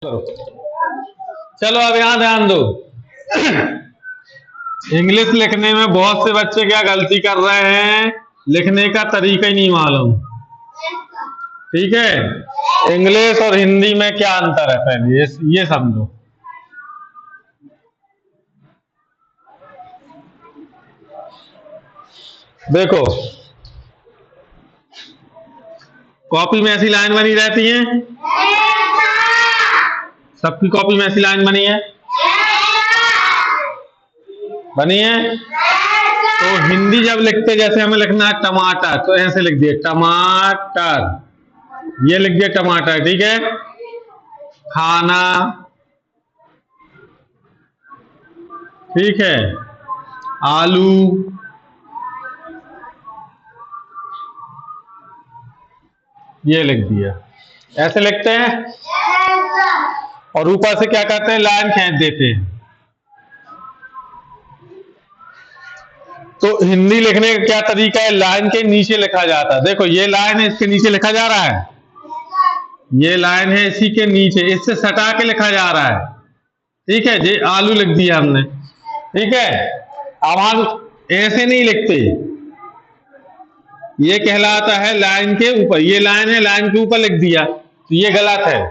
करो। चलो अब यहां ध्यान दो। इंग्लिश लिखने में बहुत से बच्चे क्या गलती कर रहे हैं, लिखने का तरीका ही नहीं मालूम। ठीक है, इंग्लिश और हिंदी में क्या अंतर है पहले ये समझो। देखो, कॉपी में ऐसी लाइन बनी रहती है, सबकी कॉपी में ऐसी लाइन बनी है, बनी है। तो हिंदी जब लिखते, जैसे हमें लिखना है टमाटर, तो ऐसे लिख दिए टमाटर, ये लिख दिया टमाटर। ठीक है, खाना, ठीक है, आलू, ये लिख दिया, ऐसे लिखते हैं। और ऊपर से क्या करते हैं, लाइन खींच देते हैं। तो हिंदी लिखने का क्या तरीका है, लाइन के नीचे लिखा जाता है। देखो ये लाइन है, इसके नीचे लिखा जा रहा है, ये लाइन है इसी के नीचे, इससे सटा के लिखा जा रहा है। ठीक है, ये आलू लिख दिया हमने। ठीक है, अब हम ऐसे नहीं लिखते, ये कहलाता है लाइन के ऊपर। ये लाइन है, लाइन के ऊपर लिख दिया, तो ये गलत है।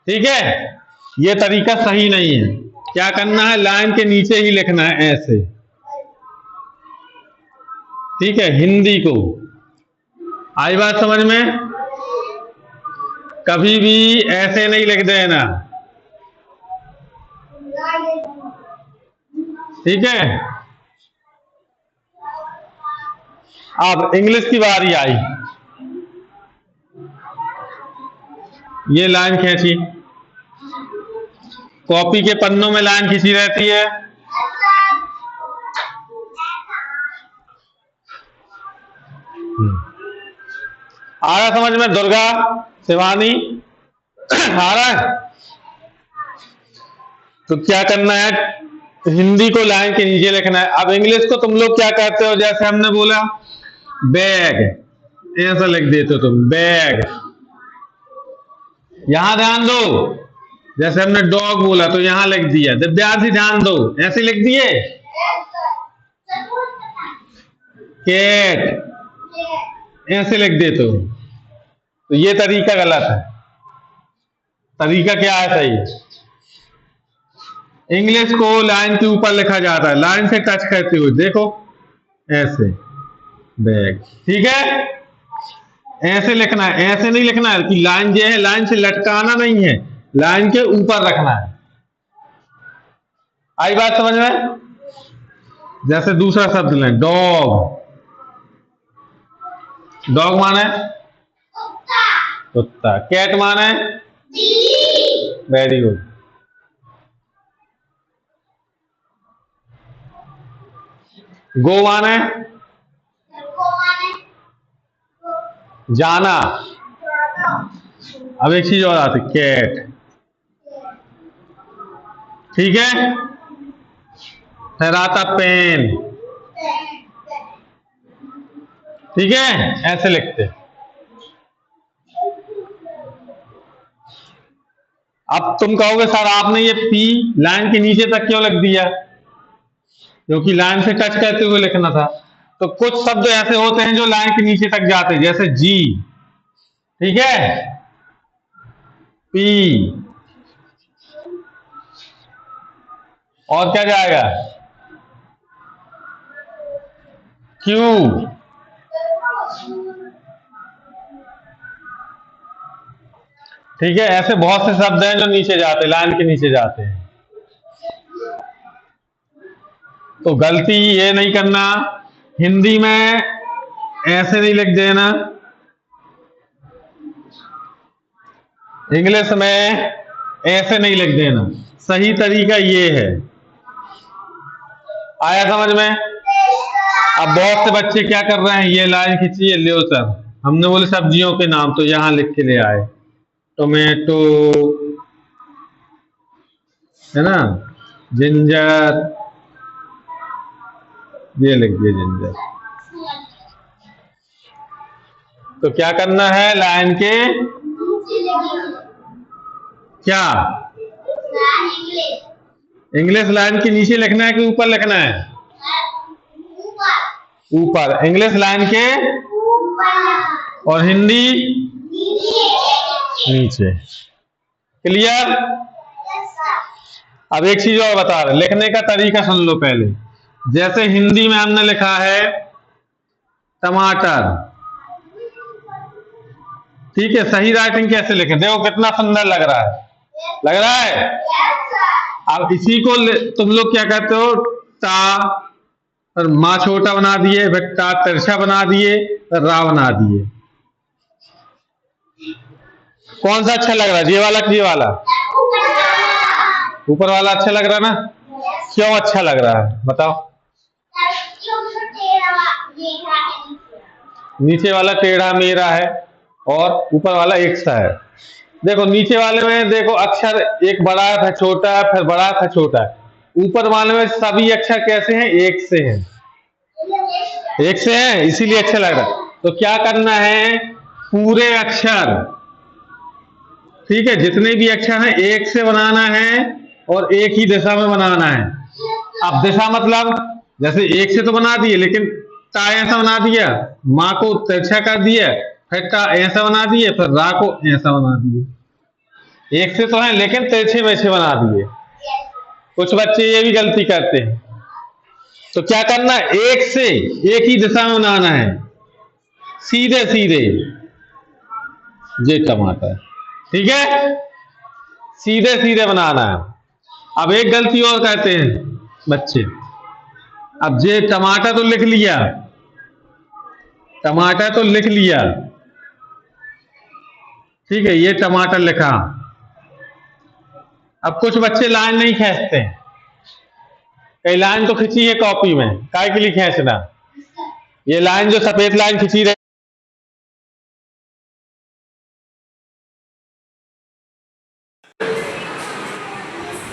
ठीक है, ये तरीका सही नहीं है। क्या करना है, लाइन के नीचे ही लिखना है, ऐसे। ठीक है, हिंदी को आई बात समझ में। कभी भी ऐसे नहीं लिख देना। ठीक है, अब इंग्लिश की बारी आई। ये लाइन खींची, कॉपी के पन्नों में लाइन खींची रहती है। आ रहा समझ में, दुर्गा, शिवानी, आ रहा है? तो क्या करना है, हिंदी को लाइन के नीचे लिखना है। अब इंग्लिश को तुम लोग क्या कहते हो, जैसे हमने बोला बैग, ऐसा लिख देते हो तुम, बैग। यहां ध्यान दो, जैसे हमने डॉग बोला तो यहां लिख दिया। दिव्यांशी ध्यान दो, ऐसे लिख दिए कैट, ऐसे लिख देते हो, तो ये तरीका गलत है। तरीका क्या है सही, इंग्लिश को लाइन के ऊपर लिखा जाता है, लाइन से टच करते हुए, देखो ऐसे, बैग। ठीक है, ऐसे लिखना है, ऐसे नहीं लिखना है कि लाइन जो है लाइन से लटकाना नहीं है, लाइन के ऊपर रखना है। आई बात समझ में। जैसे दूसरा शब्द लें, डॉग, डॉग माने कुत्ता, कैट माने, वेरी गुड। गो माने जाना। अब एक चीज और आती, कैट। ठीक है, फिर आता पेन। ठीक है, ऐसे लिखते। अब तुम कहोगे सर आपने ये पी लाइन के नीचे तक क्यों लिख दिया, क्योंकि लाइन से टच करते हुए लिखना था। तो कुछ शब्द ऐसे होते हैं जो लाइन के नीचे तक जाते हैं, जैसे जी। ठीक है, पी, और क्या जाएगा, क्यू। ठीक है, ऐसे बहुत से शब्द हैं जो नीचे जाते हैं, लाइन के नीचे जाते हैं। तो गलती ये नहीं करना, हिंदी में ऐसे नहीं लिख देना, इंग्लिश में ऐसे नहीं लिख देना। सही तरीका ये है। आया समझ में। अब बहुत से बच्चे क्या कर रहे हैं, ये लाइन खींची है, लियो सर हमने बोले सब्जियों के नाम, तो यहां लिख के ले आए, टोमेटो है ना, जिंजर, ये लिख दिए जिंजर। तो क्या करना है, लाइन के क्या इंग्लिश लाइन के नीचे लिखना है कि ऊपर लिखना है? ऊपर इंग्लिश लाइन के, और हिंदी नीचे। क्लियर? अब एक चीज और बता रहे, लिखने का तरीका सुन लो पहले। जैसे हिंदी में हमने लिखा है टमाटर, ठीक है, सही राइटिंग कैसे लिखे? देखो कितना सुंदर लग रहा है, लग रहा है। अब इसी को तुम लोग क्या कहते हो, टा और माँ छोटा बना दिए, फिर टा तिरछा बना दिए, फिर रा बना दिए। कौन सा अच्छा लग रहा है, ये वाला कि ये वाला? ऊपर वाला अच्छा लग रहा है ना? क्यों अच्छा लग रहा है बताओ? नीचे वाला टेढ़ा मेढ़ा है और ऊपर वाला एक सा है। देखो नीचे वाले में देखो अक्षर एक बड़ा है, फिर छोटा है, फिर बड़ा है, फिर छोटा है। ऊपर वाले में सभी अक्षर कैसे हैं? एक से हैं, एक से हैं, इसीलिए अच्छा लग रहा है। तो क्या करना है, पूरे अक्षर, ठीक है, जितने भी अक्षर हैं एक से बनाना है और एक ही दिशा में बनाना है। अब दिशा मतलब जैसे एक से तो बना दिए, लेकिन टा ऐसा बना दिया, माँ को तिरछा कर दिया, फिर टा ऐसा बना दिए, फिर रा को ऐसा बना दिए। एक से तो है लेकिन तिरछे मेछे बना दिए। कुछ बच्चे ये भी गलती करते हैं। तो क्या करना है, एक से एक ही दिशा में बनाना है, सीधे सीधे। ये टमाटर, ठीक है, सीधे सीधे बनाना है। अब एक गलती और करते हैं बच्चे। अब ये टमाटर तो लिख लिया, टमाटर तो लिख लिया, ठीक है, ये टमाटर लिखा। अब कुछ बच्चे लाइन नहीं खींचते हैं। कई लाइन तो खींची है कॉपी में, काय के लिए खींचना? ये लाइन जो सफेद लाइन खींची रही,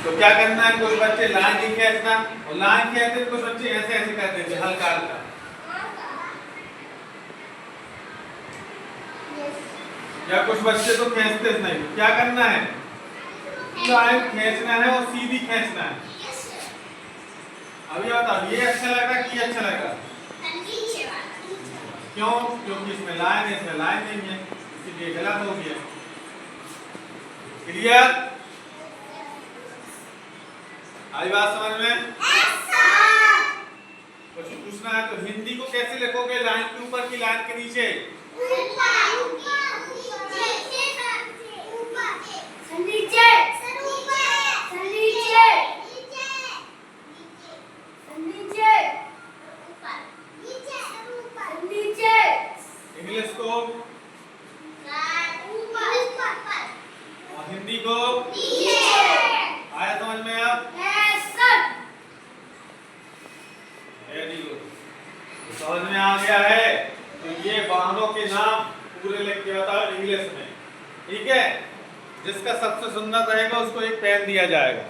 तो क्या करना है, कुछ बच्चे लाइन नहीं खींचना, और लाइन खींचते कुछ बच्चे ऐसे ऐसे कर देते हल्का हल्का। या कुछ बच्चे तो खींचते नहीं। क्या करना है, लाइन खींचना है और सीधी खींचना है। अभी बताओ ये अच्छा लग रहा है कि अच्छा लग रहा है? क्यों? क्योंकि इसमें लाइन है, इसमें लाइन नहीं है, इसलिए गलत हो गया। क्लियर? आई बात समझ में? कुछ पूछना है तो हिंदी को कैसे लिखोगे, लाइन के ऊपर की लाइन के नीचे? इंग्लिश को और हिंदी को आया समझ में? आप वेरी गुड, समझ में आ गया है? तो ये वाहनों के नाम पूरे लिख के बताओ इंग्लिश में, ठीक है? जिसका सबसे सुंदर रहेगा उसको एक पेन दिया जाएगा।